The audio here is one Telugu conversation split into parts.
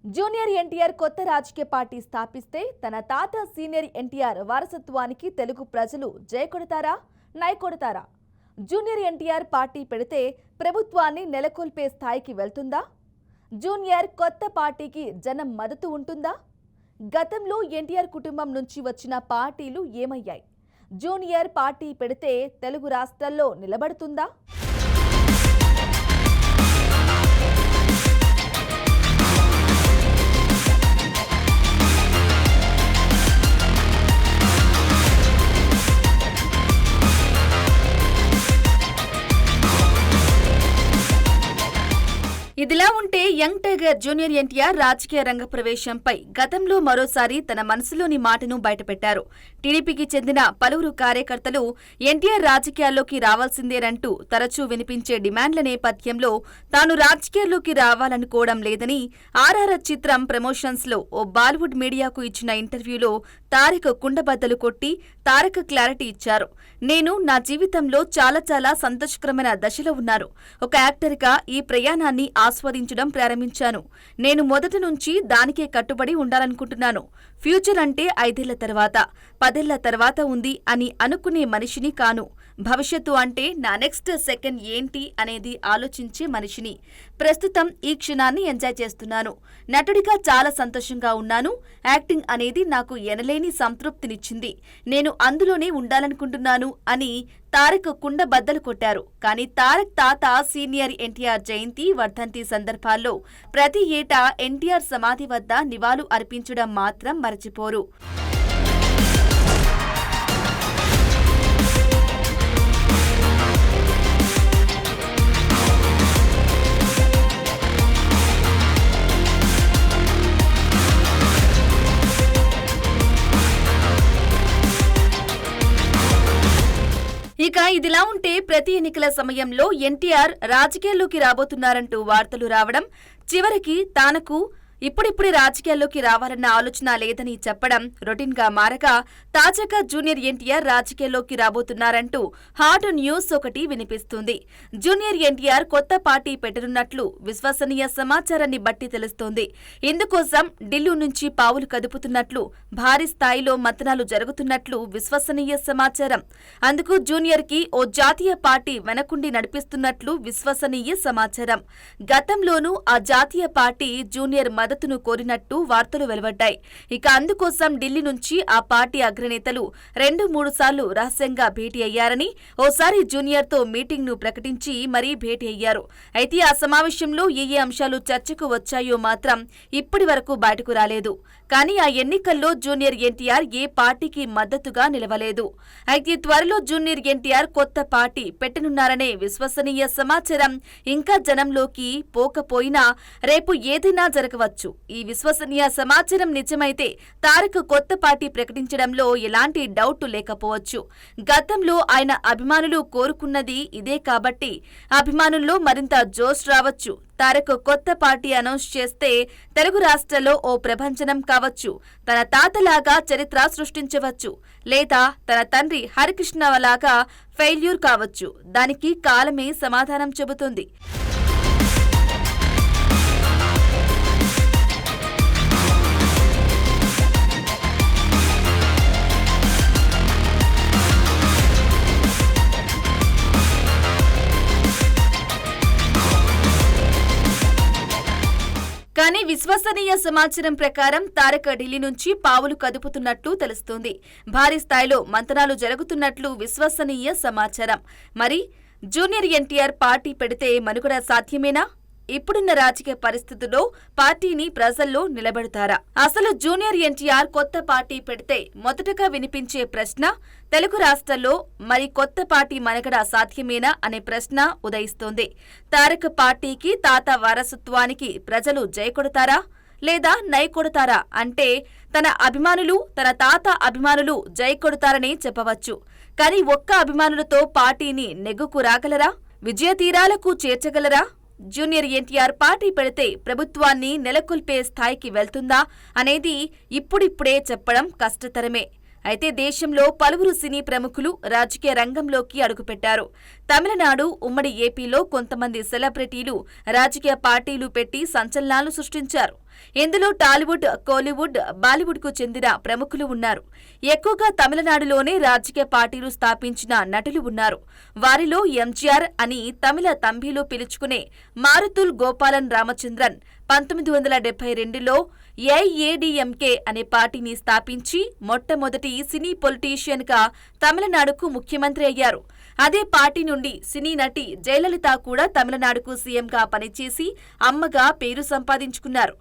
జూనియర్ ఎన్టీఆర్ కొత్త రాజకీయ పార్టీ స్థాపిస్తే తన తాత సీనియర్ ఎన్టీఆర్ వారసత్వానికి తెలుగు ప్రజలు జై కొడతారా నై కొడతారా? జూనియర్ ఎన్టీఆర్ పార్టీ పెడితే ప్రభుత్వాన్ని నెలకొల్పే స్థాయికి వెళ్తుందా? జూనియర్ కొత్త పార్టీకి జనం మద్దతు ఉంటుందా? గతంలో ఎన్టీఆర్ కుటుంబం నుంచి వచ్చిన పార్టీలు ఏమయ్యాయి? జూనియర్ పార్టీ పెడితే తెలుగు రాష్ట్రాల్లో నిలబడుతుందా? ఇదిలా ఉంటే యంగ్ టైగర్ జూనియర్ ఎన్టీఆర్ రాజకీయ రంగ ప్రవేశంపై గతంలో మరోసారి తన మనసులోని మాటను బయటపెట్టారు. టీడీపీకి చెందిన పలువురు కార్యకర్తలు ఎన్టీఆర్ రాజకీయాల్లోకి రావాల్సిందేనంటూ తరచూ వినిపించే డిమాండ్ల నేపథ్యంలో తాను రాజకీయాల్లోకి రావాలనుకోవడం లేదని ఆర్ఆర్ఆర్ చిత్రం ప్రమోషన్స్ లో ఓ బాలీవుడ్ మీడియాకు ఇచ్చిన ఇంటర్వ్యూలో తారక్ కుండబద్దలు కొట్టి తారక్ క్లారిటీ ఇచ్చారు. నేను నా జీవితంలో చాలా సంతోషకరమైన దశలో ఉన్నాను. ఒక యాక్టర్గా ఈ ప్రయాణాన్ని ఆస్వాదించడం ప్రారంభించాను. నేను మొదటి నుంచి దానికే కట్టుబడి ఉండాలనుకుంటున్నాను. ఫ్యూచర్ అంటే 5 ఏళ్ల తర్వాత 10 ఏళ్ల తర్వాత ఉంది అని అనుకునే మనిషిని కాను. భవిష్యత్తు అంటే నా నెక్స్ట్ సెకండ్ ఏంటి అనేది ఆలోచించే మనిషిని. ప్రస్తుతం ఈ క్షణాన్ని ఎంజాయ్ చేస్తున్నాను. నటుడిగా చాలా సంతోషంగా ఉన్నాను. యాక్టింగ్ అనేది నాకు ఎనలేని సంతృప్తినిచ్చింది. నేను అందులోనే ఉండాలనుకుంటున్నాను అని తారక్ కుండబద్దలు కొట్టారు. కానీ తారక్ తాత సీనియర్ ఎన్టీఆర్ జయంతి, వర్ధంతి సందర్భాల్లో ప్రతి ఏటా ఎన్టీఆర్ సమాధి వద్ద నివాళులు అర్పించడం మాత్రం మరచిపోరు. ఇక ఇదిలా ఉంటే ప్రతి ఎన్నికల సమయంలో ఎన్టీఆర్ రాజకీయాల్లోకి రాబోతున్నారంటూ వార్తలు రావడం, చివరికి తానకు ఇప్పుడిప్పుడే రాజకీయాల్లోకి రావాలన్న ఆలోచన లేదని చెప్పడం రొటీన్ గా మారగా తాజాగా జూనియర్ ఎన్టీఆర్ రాజకీయాల్లోకి రాబోతున్నారంటూ హాట్ న్యూస్ ఒకటి వినిపిస్తుంది. జూనియర్ ఎన్టీఆర్ కొత్త పార్టీ పెట్టనున్నట్లు విశ్వసనీయ సమాచారాన్ని బట్టి తెలుస్తోంది. ఇందుకోసం ఢిల్లీ నుంచి పావులు కదుపుతున్నట్లు, భారీ స్థాయిలో మంతనాలు జరుగుతున్నట్లు విశ్వసనీయ సమాచారం. అందుకు జూనియర్ కి ఓ జాతీయ పార్టీ వెనకుండి నడిపిస్తున్నట్లు విశ్వసనీయ సమాచారం. గతంలోనూ ఆ జాతీయ పార్టీ జూనియర్ మద్దతును కోరినట్టు వార్తలు వెలువడ్డాయి. ఇక అందుకోసం ఢిల్లీ నుంచి ఆ పార్టీ అగ్రనేతలు 2-3 సార్లు రహస్యంగా భేటీ అయ్యారని, ఓసారి జూనియర్ తో మీటింగ్ ను ప్రకటించి మరీ భేటీ అయ్యారు. అయితే ఆ సమావేశంలో ఏ అంశాలు చర్చకు వచ్చాయో మాత్రం ఇప్పటి వరకు బయటకు రాలేదు. కానీ ఆ ఎన్నికల్లో జూనియర్ ఎన్టీఆర్ ఏ పార్టీకి మద్దతుగా నిలవలేదు. అయితే త్వరలో జూనియర్ ఎన్టీఆర్ కొత్త పార్టీ పెట్టనున్నారనే విశ్వసనీయ సమాచారం ఇంకా జనంలోకి పోకపోయినా రేపు ఏదైనా జరగవచ్చు. ఈ విశ్వసనీయ సమాచారం నిజమైతే తారక్ కొత్త పార్టీ ప్రకటించడంలో ఎలాంటి డౌట్ లేకపోవచ్చు. గతంలో ఆయన అభిమానులు కోరుకున్నది ఇదే కాబట్టి అభిమానుల్లో మరింత జోష్ రావచ్చు. తారక్ కొత్త పార్టీ అనౌన్స్ చేస్తే తెలుగు రాష్ట్రాల్లో ఓ ప్రభంజనం కావచ్చు. తన తాతలాగా చరిత్ర సృష్టించవచ్చు, లేదా తన తండ్రి హరికృష్ణలాగా ఫెయిల్యూర్ కావచ్చు. దానికి కాలమే సమాధానం చెబుతుంది. కానీ విశ్వసనీయ సమాచారం ప్రకారం తారక్ ఢిల్లీ నుంచి పావులు కదుపుతున్నట్లు తెలుస్తోంది. భారీ స్థాయిలో మంతనాలు జరుగుతున్నట్లు విశ్వసనీయ సమాచారం. మరి జూనియర్ ఎన్టీఆర్ పార్టీ పెడితే మనుగడ సాధ్యమేనా? ఇప్పుడున్న రాజకీయ పరిస్థితుల్లో పార్టీని ప్రజల్లో నిలబెడతారా? అసలు జూనియర్ ఎన్టీఆర్ కొత్త పార్టీ పెడితే మొదటగా వినిపించే ప్రశ్న, తెలుగు రాష్ట్రాల్లో మరి కొత్త పార్టీ మనుగడ సాధ్యమేనా అనే ప్రశ్న ఉదయిస్తోంది. తారక్ పార్టీకి తాత వారసత్వానికి ప్రజలు జై కొడతారా లేదా నై కొడతారా అంటే తన అభిమానులు, తన తాత అభిమానులు జై కొడతారనే చెప్పవచ్చు. కానీ ఒక్క అభిమానులతో పార్టీని నెగ్గుకు రాగలరా? విజయ తీరాలకు చేర్చగలరా? జూనియర్ ఎన్టీఆర్ పార్టీ పెడితే ప్రభుత్వాన్ని నెలకొల్పే స్థాయికి వెళ్తుందా అనేది ఇప్పుడిప్పుడే చెప్పడం కష్టతరమే. అయితే దేశంలో పలువురు సినీ ప్రముఖులు రాజకీయ రంగంలోకి అడుగుపెట్టారు. తమిళనాడు, ఉమ్మడి ఏపీలో కొంతమంది సెలబ్రిటీలు రాజకీయ పార్టీలు పెట్టి సంచలనాలు సృష్టించారు. ఇందులో టాలీవుడ్, కోలీవుడ్, బాలీవుడ్కు చెందిన ప్రముఖులు ఉన్నారు. ఎక్కువగా తమిళనాడులోనే రాజకీయ పార్టీలు స్థాపించిన నటులు ఉన్నారు. వారిలో ఎంజీఆర్ అని తమిళ తంబిలో పిలుచుకునే మారుతుల్ గోపాలన్ రామచంద్రన్ 1972లో ఏఐఏడీఎంకే అనే పార్టీని స్థాపించి మొట్టమొదటి సినీ పొలిటీషియన్గా తమిళనాడుకు ముఖ్యమంత్రి అయ్యారు. అదే పార్టీ నుండి సినీ నటి జయలలిత కూడా తమిళనాడుకు సీఎంగా పనిచేసి అమ్మగా పేరు సంపాదించుకున్నారు.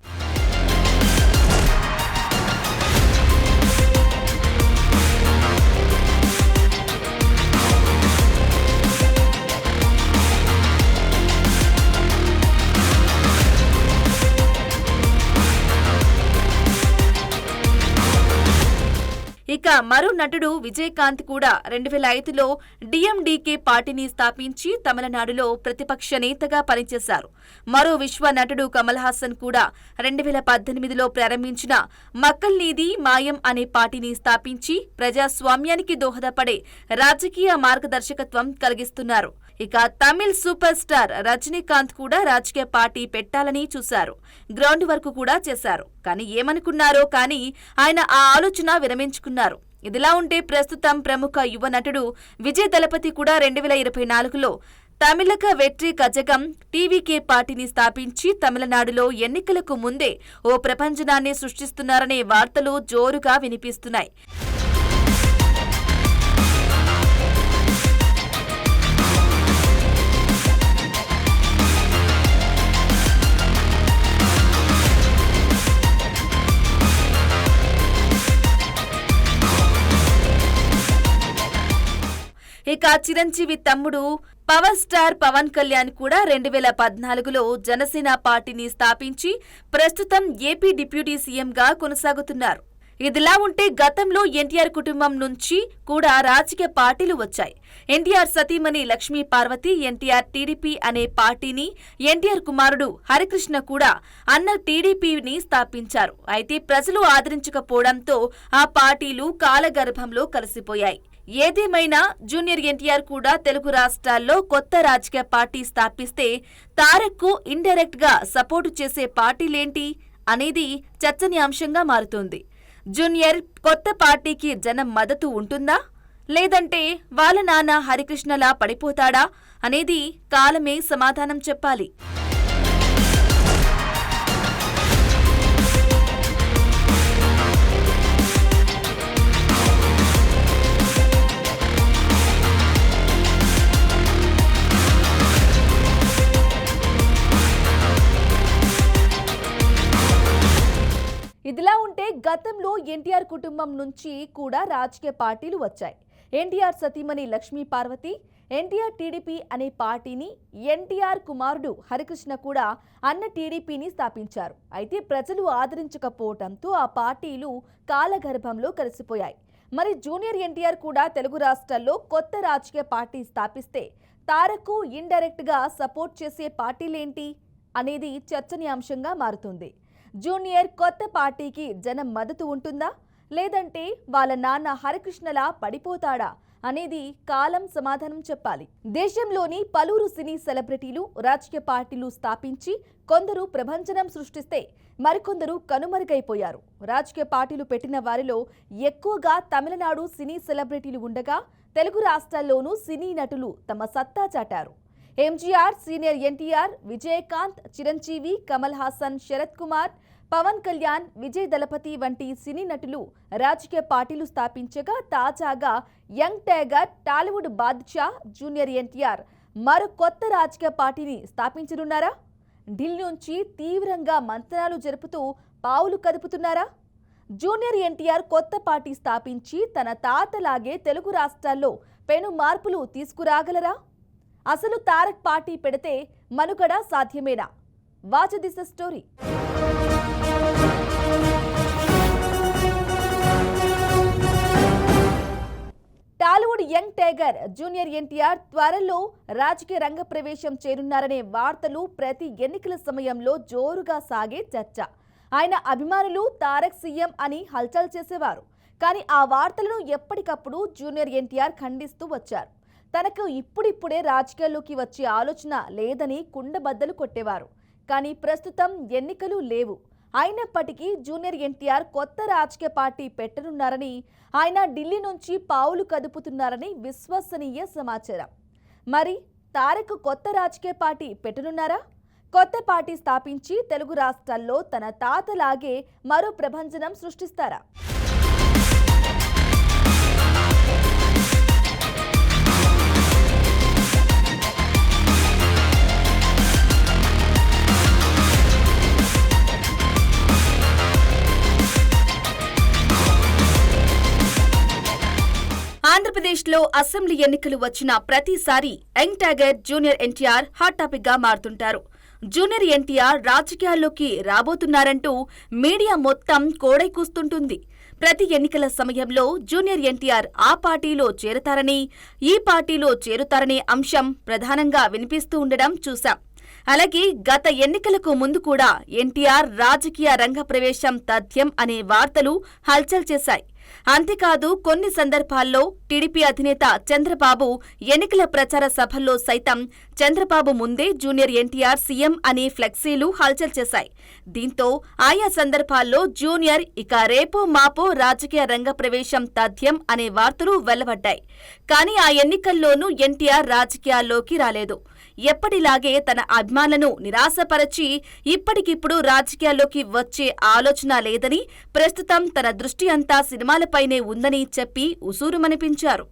ఇక మరో నటుడు విజయకాంత్ కూడా 2005లో డిఎండికే పార్టీని స్థాపించి తమిళనాడులో ప్రతిపక్ష నేతగా పనిచేశారు. మరో విశ్వ నటుడు కమల్ హాసన్ కూడా 2018లో ప్రారంభించిన మక్కల్ నీది మాయం అనే పార్టీని స్థాపించి ప్రజాస్వామ్యానికి దోహదపడే రాజకీయ మార్గదర్శకత్వం కలిగిస్తున్నారు. ఇక తమిళ్ సూపర్ స్టార్ రజనీకాంత్ కూడా రాజకీయ పార్టీ పెట్టాలని చూశారు. గ్రౌండ్ వర్క్ కూడా చేశారు. కానీ ఏమనుకున్నారో కానీ ఆయన ఆ ఆలోచన విరమించుకున్నారు. ఇదిలా ఉంటే ప్రస్తుతం ప్రముఖ యువ నటుడు విజయ్ దళపతి కూడా 2024లో తమిళక వెట్రి కజగం టీవీకే పార్టీని స్థాపించి తమిళనాడులో ఎన్నికలకు ముందే ఓ ప్రపంచనాన్ని సృష్టిస్తున్నారనే వార్తలు జోరుగా వినిపిస్తున్నాయి. ఇక చిరంజీవి తమ్ముడు పవర్ స్టార్ పవన్ కళ్యాణ్ కూడా 2014లో జనసేన పార్టీని స్థాపించి ప్రస్తుతం ఏపీ డిప్యూటీ సీఎంగా కొనసాగుతున్నారు. ఇదిలా ఉంటే గతంలో ఎన్టీఆర్ కుటుంబం నుంచి కూడా రాజకీయ పార్టీలు వచ్చాయి. ఎన్టీఆర్ సతీమణి లక్ష్మీ పార్వతి ఎన్టీఆర్ టీడీపీ అనే పార్టీని, ఎన్టీఆర్ కుమారుడు హరికృష్ణ కూడా అన్న టీడీపీని స్థాపించారు. అయితే ప్రజలు ఆదరించకపోవడంతో ఆ పార్టీలు కాలగర్భంలో కలిసిపోయాయి. ఏదేమైనా జూనియర్ ఎన్టీఆర్ కూడా తెలుగు రాష్ట్రాల్లో కొత్త రాజకీయ పార్టీ స్థాపిస్తే తారక్కు ఇండైరెక్ట్ గా సపోర్టు చేసే పార్టీలేంటి అనేది చర్చనీయాంశంగా మారుతోంది. జూనియర్ కొత్త పార్టీకి జనం మద్దతు ఉంటుందా, లేదంటే వాళ్ళ నాన్న హరికృష్ణలా పడిపోతాడా అనేది కాలమే సమాధానం చెప్పాలి. ఇదిలా ఉంటే గతంలో ఎన్టీఆర్ కుటుంబం నుంచి కూడా రాజకీయ పార్టీలు వచ్చాయి. ఎన్టీఆర్ సతీమణి లక్ష్మీ పార్వతి ఎన్టీఆర్ టీడీపీ అనే పార్టీని, ఎన్టీఆర్ కుమారుడు హరికృష్ణ కూడా అన్న టీడీపీని స్థాపించారు. అయితే ప్రజలు ఆదరించకపోవడంతో ఆ పార్టీలు కాలగర్భంలో కలిసిపోయాయి. మరి జూనియర్ ఎన్టీఆర్ కూడా తెలుగు రాష్ట్రాల్లో కొత్త రాజకీయ పార్టీ స్థాపిస్తే తారక్కు ఇండైరెక్ట్ గా సపోర్ట్ చేసే పార్టీలేంటి అనేది చర్చనీయాంశంగా మారుతుంది. జూనియర్ కొత్త పార్టీకి జనం మద్దతు ఉంటుందా, లేదంటే వాళ్ళ నాన్న హరికృష్ణలా పడిపోతాడా అనేది కాలం సమాధానం చెప్పాలి. దేశంలోని పలువురు సినీ సెలబ్రిటీలు రాజకీయ పార్టీలు స్థాపించి కొందరు ప్రభంజనం సృష్టిస్తే మరికొందరు కనుమరుగైపోయారు. రాజకీయ పార్టీలు పెట్టిన వారిలో ఎక్కువగా తమిళనాడు సినీ సెలబ్రిటీలు ఉండగా తెలుగు రాష్ట్రాల్లోనూ సినీ నటులు తమ సత్తా చాటారు. ఎంజీఆర్, సీనియర్ ఎన్టీఆర్, విజయకాంత్, చిరంజీవి, కమల్ హాసన్, శరత్ కుమార్, పవన్ కళ్యాణ్, విజయ్ దళపతి వంటి సినీ నటులు రాజకీయ పార్టీలు స్థాపించగా తాజాగా యంగ్ టైగర్, టాలీవుడ్ బాద్షా జూనియర్ ఎన్టీఆర్ మరో కొత్త రాజకీయ పార్టీని స్థాపించనున్నారా? ఢిల్లీ నుంచి తీవ్రంగా మంతనాలు జరుపుతూ పావులు కదుపుతున్నారా? జూనియర్ ఎన్టీఆర్ కొత్త పార్టీ స్థాపించి తన తాతలాగే తెలుగు రాష్ట్రాల్లో పెను మార్పులు తీసుకురాగలరా? అసలు తారక్ పార్టీ పెడితే మనుగడ సాధ్యమేనా? Watch this story. Tollywood young tiger junior NTR త్వరలో రాజకీయ రంగ ప్రవేశం చేరున్నారనే వార్తలు ప్రతి ఎన్నికల సమయంలో జోరుగా సాగే చర్చ. ఆయన అభిమానులు తారక్ సీఎం అని హల్చల్ చేసేవారు. కానీ ఆ వార్తలను ఎప్పటికప్పుడు జూనియర్ ఎన్టీఆర్ ఖండిస్తూ వచ్చారు. తనకు ఇప్పుడిప్పుడే రాజకీయాల్లోకి వచ్చే ఆలోచన లేదని కుండబద్దలు కొట్టేవారు. కానీ ప్రస్తుతం ఎన్నికలు లేవు. అయినప్పటికీ జూనియర్ ఎన్టీఆర్ కొత్త రాజకీయ పార్టీ పెట్టనున్నారని, ఆయన ఢిల్లీ నుంచి పావులు కదుపుతున్నారని విశ్వసనీయ సమాచారం. మరి తారక్ కొత్త రాజకీయ పార్టీ పెట్టనున్నారా? కొత్త పార్టీ స్థాపించి తెలుగు రాష్ట్రాల్లో తన తాతలాగే మరో ప్రభంజనం సృష్టిస్తారా? ఆంధ్రప్రదేశ్లో అసెంబ్లీ ఎన్నికలు వచ్చిన ప్రతిసారి young tiger junior NTR hot topic గా మారుతుంటారు. జూనియర్ ఎన్టీఆర్ రాజకీయాల్లోకి రాబోతున్నారంటూ మీడియా మొత్తం కోడై కూస్తుంటుంది. ప్రతి ఎన్నికల సమయంలో జూనియర్ ఎన్టీఆర్ ఆ పార్టీలో చేరతారని, ఈ పార్టీలో చేరుతారనే అంశం ప్రధానంగా వినిపిస్తూ ఉండడం చూశాం. అలాగే గత ఎన్నికలకు ముందు కూడా ఎన్టీఆర్ రాజకీయ రంగ ప్రవేశం తథ్యం అనే వార్తలు హల్చల్ చేశాయి. అంతేకాదు కొన్ని సందర్భాల్లో టీడీపీ అధినేత చంద్రబాబు ఎన్నికల ప్రచార సభల్లో సైతం చంద్రబాబు ముందే జూనియర్ ఎన్టీఆర్ సీఎం అనే ఫ్లెక్సీలు హల్చల్ చేశాయి. దీంతో ఆయా సందర్భాల్లో జూనియర్ ఇక రేపో మాపో రాజకీయ రంగ ప్రవేశం తథ్యం అనే వార్తలు వెల్లబడ్డాయి. కానీ ఆ ఎన్నికల్లోనూ ఎన్టీఆర్ రాజకీయాల్లోకి రాలేదు. ఎప్పటిలాగే తన అభిమానులను నిరాశపరచి ఇప్పటికిప్పుడు రాజకీయాల్లోకి వచ్చే ఆలోచన లేదని, ప్రస్తుతం తన దృష్టి అంతా సినిమాలపైనే ఉందని చెప్పి ఉసూరుమనిపించారు.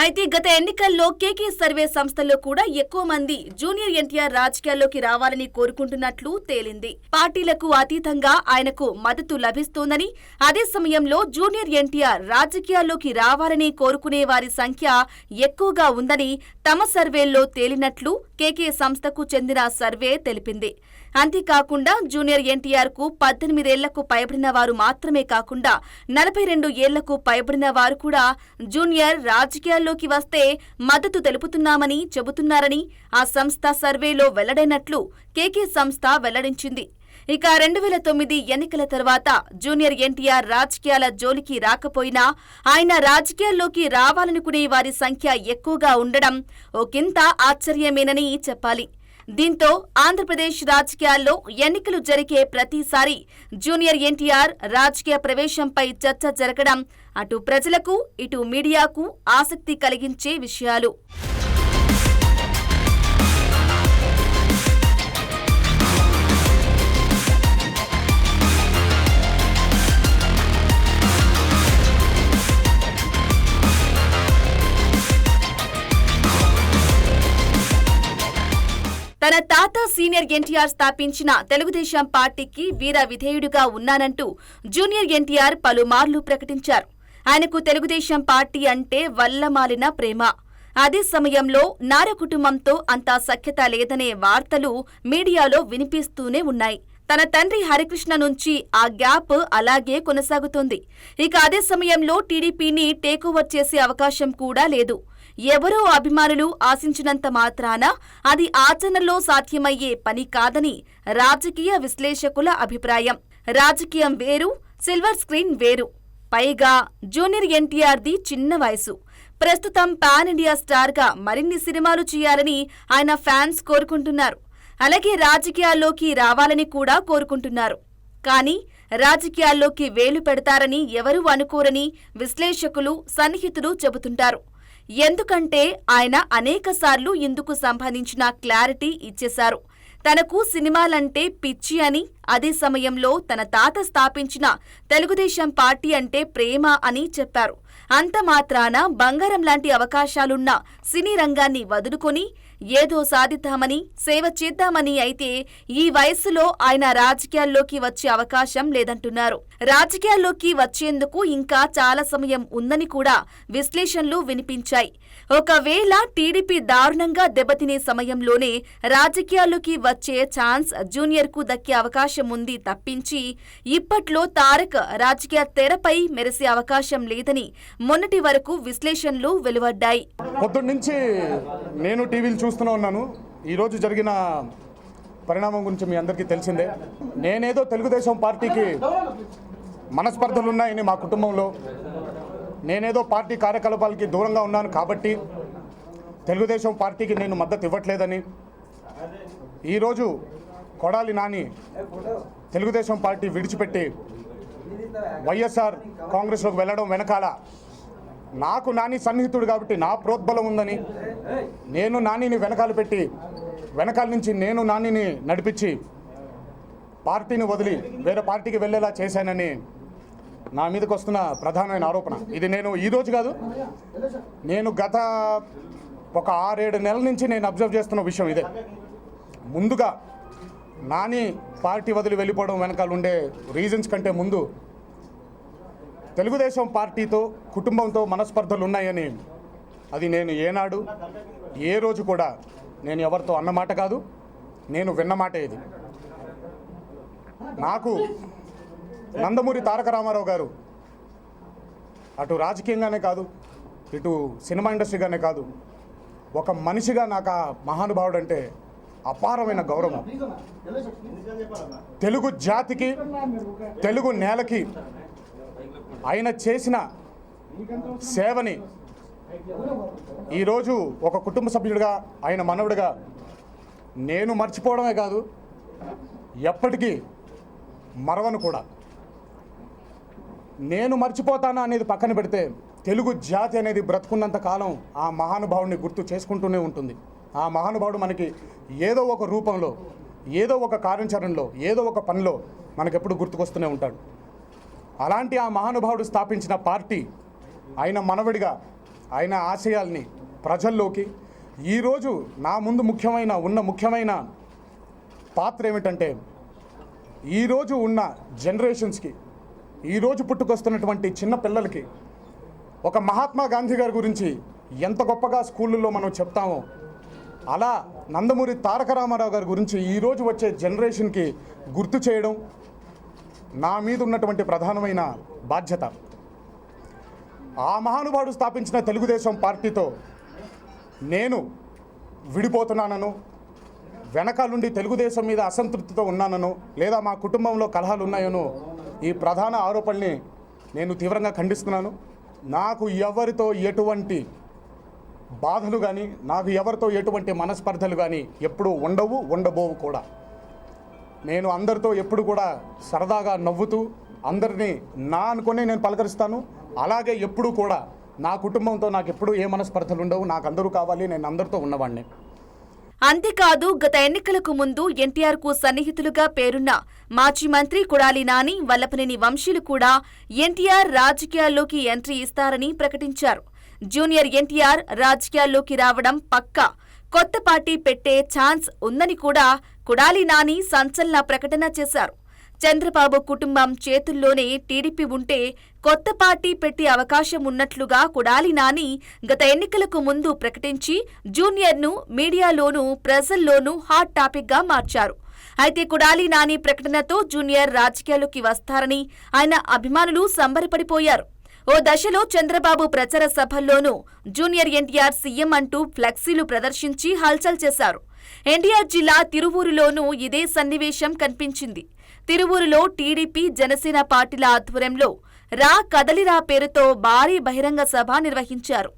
అయితే గత ఎన్నికల్లో కేకే సర్వే సంస్థల్లో కూడా ఎక్కువ మంది జూనియర్ ఎన్టీఆర్ రాజకీయాల్లోకి రావాలని కోరుకుంటున్నట్లు తేలింది. పార్టీలకు అతీతంగా ఆయనకు మద్దతు లభిస్తోందని, అదే సమయంలో జూనియర్ ఎన్టీఆర్ రాజకీయాల్లోకి రావాలని కోరుకునే వారి సంఖ్య ఎక్కువగా ఉందని తమ సర్వేల్లో తేలినట్లు కేకే సంస్థకు చెందిన సర్వే తెలిపింది. అంతేకాకుండా జూనియర్ ఎన్టీఆర్ కు 18 ఏళ్లకు పైబడిన వారు మాత్రమే కాకుండా 42 ఏళ్లకు పైబడిన వారు కూడా జూనియర్ రాజకీయాల్లోకి వస్తే మద్దతు తెలుపుతున్నామని చెబుతున్నారని ఆ సంస్థ సర్వేలో వెల్లడైనట్లు కేకే సంస్థ వెల్లడించింది. ఇక 2009 ఎన్నికల తర్వాత జూనియర్ ఎన్టీఆర్ రాజకీయాల జోలికి రాకపోయినా ఆయన రాజకీయాల్లోకి రావాలనుకునే వారి సంఖ్య ఎక్కువగా ఉండడం ఒకంత ఆశ్చర్యమేనని చెప్పాలి. దీంతో ఆంధ్రప్రదేశ్ రాజకీయాల్లో ఎన్నికలు జరిగే ప్రతిసారి జూనియర్ ఎన్టీఆర్ రాజకీయ ప్రవేశంపై చర్చ జరగడం అటు ప్రజలకు ఇటు మీడియాకు ఆసక్తి కలిగించే విషయాలు. తన తాత సీనియర్ ఎన్టీఆర్ స్థాపించిన తెలుగుదేశం పార్టీకి వీర విధేయుడిగా ఉన్నానంటూ జూనియర్ ఎన్టీఆర్ పలుమార్లు ప్రకటించారు. ఆయనకు తెలుగుదేశం పార్టీ అంటే వల్లమాలిన ప్రేమ. అదే సమయంలో నార కుటుంబంతో అంతా సఖ్యత లేదనే వార్తలు మీడియాలో వినిపిస్తూనే ఉన్నాయి. తన తండ్రి హరికృష్ణ నుంచి ఆ గ్యాప్ అలాగే కొనసాగుతోంది. ఇక అదే సమయంలో టీడీపీని టేకోవర్ చేసే అవకాశం కూడా లేదు. ఎవరో అభిమానులు ఆశించినంత మాత్రాన అది ఆచరణలో సాధ్యమయ్యే పని కాదని రాజకీయ విశ్లేషకుల అభిప్రాయం. రాజకీయం వేరు, సిల్వర్ స్క్రీన్ వేరు. పైగా జూనియర్ ఎన్టీఆర్ది చిన్న వయసు. ప్రస్తుతం పాన్ ఇండియా స్టార్గా మరిన్ని సినిమాలు చేయాలని ఆయన ఫ్యాన్స్ కోరుకుంటున్నారు. అలాగే రాజకీయాల్లోకి రావాలని కూడా కోరుకుంటున్నారు. కానీ రాజకీయాల్లోకి వేలు పెడతారని ఎవరూ అనుకోరని విశ్లేషకులు, సన్నిహితులు చెబుతుంటారు. ఎందుకంటే ఆయన అనేకసార్లు ఇందుకు సంబంధించిన క్లారిటీ ఇచ్చేశారు. తనకు సినిమాలంటే పిచ్చి అని, అదే సమయంలో తన తాత స్థాపించిన తెలుగుదేశం పార్టీ అంటే ప్రేమ అని చెప్పారు. అంత మాత్రాన బంగారం లాంటి అవకాశాలున్న సినీ రంగాన్ని వదులుకొని ఏదో సాధిద్దామని, సేవ చేద్దామని అయితే ఈ వయస్సులో ఆయన రాజకీయాల్లోకి వచ్చే అవకాశం లేదంటున్నారు. రాజకీయాల్లోకి వచ్చేందుకు ఇంకా చాలా సమయం ఉందని కూడా విశ్లేషణలు వినిపించాయి. ఒకవేళ టీడీపీ దారుణంగా దెబ్బతినే సమయంలోనే రాజకీయాల్లోకి వచ్చే ఛాన్స్ జూనియర్ కు దక్కే అవకాశం ఉంది తప్పించి ఇప్పట్లో తారక్ రాజకీయ తెరపై మెరిసే అవకాశం లేదని మొన్నటి వరకు విశ్లేషణలు వెలువడ్డాయి. పొద్దున్నుంచి నేను టీవీలు చూస్తూనే ఉన్నాను. ఈరోజు జరిగిన పరిణామం గురించి మీ అందరికీ తెలిసిందే. నేనేదో తెలుగుదేశం పార్టీకి మనస్పర్ధలు ఉన్నాయని మా కుటుంబంలో, నేనేదో పార్టీ కార్యకలాపాలకి దూరంగా ఉన్నాను కాబట్టి తెలుగుదేశం పార్టీకి నేను మద్దతు ఇవ్వట్లేదని, ఈరోజు కొడాలి నాని తెలుగుదేశం పార్టీ విడిచిపెట్టి వైఎస్ఆర్ కాంగ్రెస్లోకి వెళ్ళడం వెనకాల నాకు నాని సన్నిహితుడు కాబట్టి నా ప్రోద్బలం ఉందని, నేను నానిని వెనకాల నుంచి నేను నానిని నడిపించి పార్టీని వదిలి వేరే పార్టీకి వెళ్ళేలా చేశానని నా మీదకి వస్తున్న ప్రధానమైన ఆరోపణ. ఇది నేను ఈరోజు కాదు, నేను గత ఒక 6-7 నెలల నుంచి నేను అబ్జర్వ్ చేస్తున్న విషయం ఇదే. ముందుగా నాని పార్టీ వదిలి వెళ్ళిపోవడం వెనకాల ఉండే రీజన్స్ కంటే ముందు తెలుగుదేశం పార్టీతో కుటుంబంతో మనస్పర్ధలు ఉన్నాయని, అది నేను ఏనాడు ఏ రోజు కూడా నేను ఎవరితో అన్నమాట కాదు, నేను విన్నమాట. ఇది నాకు నందమూరి తారక రామారావు గారు అటు రాజకీయంగానే కాదు, ఇటు సినిమా ఇండస్ట్రీగానే కాదు, ఒక మనిషిగా నాకు ఆ మహానుభావుడు అంటే అపారమైన గౌరవం. తెలుగు జాతికి, తెలుగు నేలకి ఆయన చేసిన సేవని ఈరోజు ఒక కుటుంబ సభ్యుడిగా, ఆయన మనవడిగా నేను మర్చిపోవడమే కాదు, ఎప్పటికీ మరవను కూడా. నేను మర్చిపోతానా అనేది పక్కన పెడితే, తెలుగు జాతి అనేది బ్రతుకున్నంత కాలం ఆ మహానుభావుడిని గుర్తు చేసుకుంటూనే ఉంటుంది. ఆ మహానుభావుడు మనకి ఏదో ఒక రూపంలో, ఏదో ఒక కార్యాచరణలో, ఏదో ఒక పనిలో మనకెప్పుడు గుర్తుకొస్తూనే ఉంటాడు. అలాంటి ఆ మహానుభావుడు స్థాపించిన పార్టీ, ఆయన మనవడిగా ఆయన ఆశయాల్ని ప్రజల్లోకి ఈరోజు నా ముందు ముఖ్యమైన పాత్ర ఏమిటంటే, ఈరోజు ఉన్న జనరేషన్స్కి, ఈరోజు పుట్టుకొస్తున్నటువంటి చిన్న పిల్లలకి ఒక మహాత్మా గాంధీ గారి గురించి ఎంత గొప్పగా స్కూళ్ళల్లో మనం చెప్తామో, అలా నందమూరి తారక రామారావు గారి గురించి ఈరోజు వచ్చే జనరేషన్కి గుర్తు చేయడం నా మీద ఉన్నటువంటి ప్రధానమైన బాధ్యత. ఆ మహానుభావుడు స్థాపించిన తెలుగుదేశం పార్టీతో నేను విడిపోతున్నానను, వెనకాలండి తెలుగుదేశం మీద అసంతృప్తితో ఉన్నానను, లేదా మా కుటుంబంలో కలహాలు ఉన్నాయనో ఈ ప్రధాన ఆరోపణల్ని నేను తీవ్రంగా ఖండిస్తున్నాను. నాకు ఎవరితో ఎటువంటి బాధలు కానీ, నాకు ఎవరితో ఎటువంటి మనస్పర్ధలు కానీ ఎప్పుడూ ఉండబోవు కూడా. నేను అందరితో ఎప్పుడు కూడా సరదాగా నవ్వుతూ అందరినీ నా అనుకుని నేను పలకరిస్తాను. అలాగే ఎప్పుడూ కూడా నా కుటుంబంతో నాకు ఎప్పుడూ ఏ మనస్పర్ధలు ఉండవు. నాకు అందరూ కావాలి, నేను అందరితో ఉన్నవాడిని. అంతేకాదు, గత ఎన్నికలకు ముందు ఎన్టీఆర్కు సన్నిహితులుగా పేరున్న మాజీ మంత్రి కొడాలి నాని, వల్లభనేని వంశీలు కూడా ఎన్టీఆర్ రాజకీయాల్లోకి ఎంట్రీ ఇస్తారని ప్రకటించారు. జూనియర్ ఎన్టీఆర్ రాజకీయాల్లోకి రావడం పక్కా, కొత్త పార్టీ పెట్టే ఛాన్స్ ఉందని కూడా కొడాలి నాని సంచలన ప్రకటన చేశారు. చంద్రబాబు కుటుంబం చేతుల్లోనే టీడీపీ ఉంటే కొత్త పార్టీ పెట్టే అవకాశం ఉన్నట్లుగా కొడాలి నాని గత ఎన్నికలకు ముందు ప్రకటించి జూనియర్ను మీడియాలోనూ ప్రజల్లోనూ హాట్ టాపిక్గా మార్చారు. అయితే కొడాలి నాని ప్రకటనతో జూనియర్ రాజకీయాల్లోకి వస్తారని ఆయన అభిమానులు సంబరపడిపోయారు. ఓ దశలో చంద్రబాబు ప్రచార సభల్లోనూ జూనియర్ ఎన్టీఆర్ సీఎం అంటూ ఫ్లెక్సీలు ప్రదర్శించి హల్చల్ చేశారు. ఎన్టీఆర్ జిల్లా తిరువూరులోనూ ఇదే సన్నివేశం కనిపించింది. తిరువూరులో టీడీపీ, జనసేన పార్టీల ఆధ్వర్యంలో రా కదలిరా పేరుతో భారీ బహిరంగ సభ నిర్వహించారు.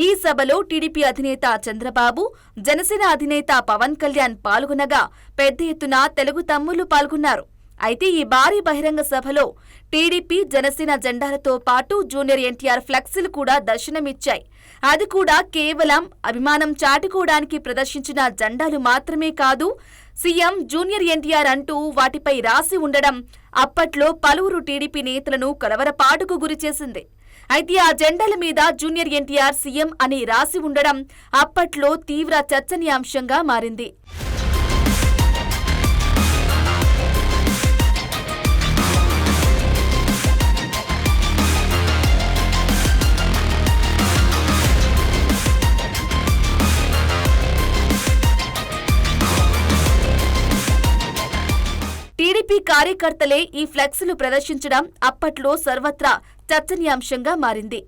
ఈ సభలో టీడీపీ అధినేత చంద్రబాబు, జనసేన అధినేత పవన్ కళ్యాణ్ పాల్గొనగా పెద్ద ఎత్తున తెలుగు తమ్ముళ్లు పాల్గొన్నారు. అయితే ఈ భారీ బహిరంగ సభలో టీడీపీ, జనసేన జెండాలతో పాటు జూనియర్ ఎన్టీఆర్ ఫ్లెక్సీలు కూడా దర్శనమిచ్చాయి. అది కూడా కేవలం అభిమానం చాటుకోవడానికి ప్రదర్శించిన జెండాలు మాత్రమే కాదు, సీఎం జూనియర్ ఎన్టీఆర్ అంటూ వాటిపై రాసి ఉండడం అప్పట్లో పలువురు టీడీపీ నేతలను కలవరపాటుకు గురిచేసింది. అయితే ఆ జెండాల మీద జూనియర్ ఎన్టీఆర్ సీఎం అని రాసి ఉండడం అప్పట్లో తీవ్ర చర్చనీయాంశంగా మారింది. టీడీపీ కార్యకర్తలే ఈ ఫ్లెక్సీలు ప్రదర్శించడం అప్పట్లో సర్వత్రా చర్చనీయాంశంగా మారింది.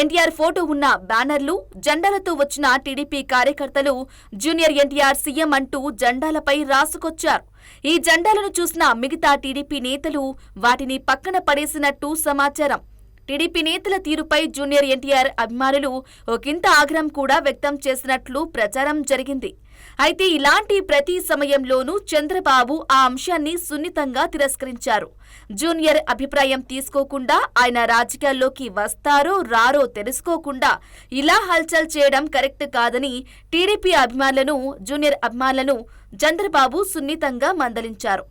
ఎన్టీఆర్ ఫోటో ఉన్న బ్యానర్లు, జెండాలతో వచ్చిన టీడీపీ కార్యకర్తలు జూనియర్ ఎన్టీఆర్ సీఎం అంటూ జెండాలపై రాసుకొచ్చారు. ఈ జెండాలను చూసిన మిగతా టీడీపీ నేతలు వాటిని పక్కన పడేసినట్టు సమాచారం. టీడీపీ నేతల తీరుపై జూనియర్ ఎన్టీఆర్ అభిమానులు ఒకంత ఆగ్రహం కూడా వ్యక్తం చేసినట్లు ప్రచారం జరిగింది. అయితే ఇలాంటి ప్రతి సమయంలోనూ చంద్రబాబు ఆ అంశాన్ని సున్నితంగా తిరస్కరించారు. జూనియర్ అభిప్రాయం తీసుకోకుండా, ఆయన రాజకీయాల్లోకి వస్తారో రారో తెలుసుకోకుండా ఇలా హల్చల్ చేయడం కరెక్ట్ కాదని టీడీపీ అభిమానులను, జూనియర్ అభిమానులను చంద్రబాబు సున్నితంగా మందలించారు.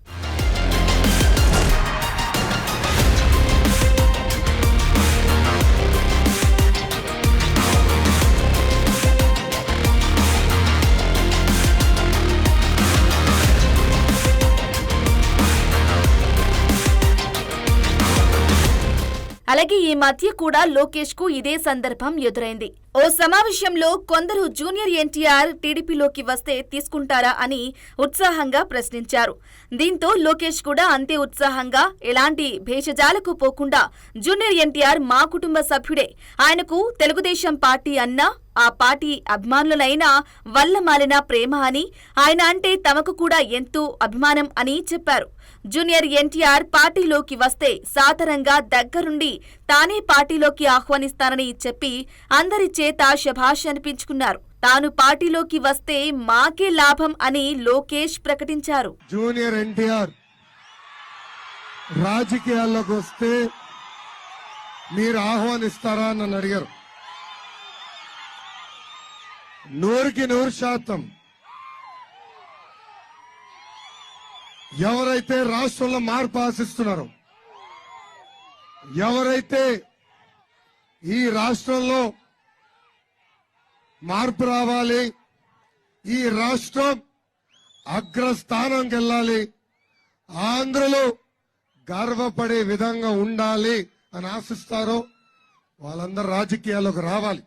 అలాగే ఈ మధ్య కూడా లోకేష్ కు ఇదే సందర్భం ఎదురైంది. ఓ సమావేశంలో కొందరు జూనియర్ ఎన్టీఆర్ టీడీపీలోకి వస్తే తీసుకుంటారా అని ఉత్సాహంగా ప్రశ్నించారు. దీంతో లోకేష్ కూడా అంతే ఉత్సాహంగా, ఎలాంటి భేషజాలకు పోకుండా జూనియర్ ఎన్టీఆర్ మా కుటుంబ సభ్యుడే, ఆయనకు తెలుగుదేశం పార్టీ అన్నా, ఆ పార్టీ అభిమానులనైనా వల్లమాలిన ప్రేమ అని, ఆయన అంటే తమకు కూడా ఎంతో అభిమానం అని చెప్పారు. జూనియర్ ఎన్టీఆర్ పార్టీలోకి వస్తే సాదరంగా దగ్గరుండి తానే పార్టీలోకి ఆహ్వానిస్తానని చెప్పి అందరి చేత శభాష్ అనిపించుకున్నారు. తాను పార్టీలోకి వస్తే మాకే లాభం అని లోకేష్ ప్రకటించారు. జూనియర్ ఎన్టీఆర్ రాజకీయాల్లోకి వస్తే మీరు ఆహ్వానిస్తారా అని నన్ను అడిగారు. 100% ఎవరైతే రాష్ట్రంలో మార్పు ఆశిస్తున్నారో, ఎవరైతే ఈ రాష్ట్రంలో మార్పు రావాలి, ఈ రాష్ట్రం అగ్రస్థానంకి వెళ్ళాలి, ఆంధ్రలో గర్వపడే విధంగా ఉండాలి అని ఆశిస్తారో వాళ్ళందరూ రాజకీయాల్లోకి రావాలి.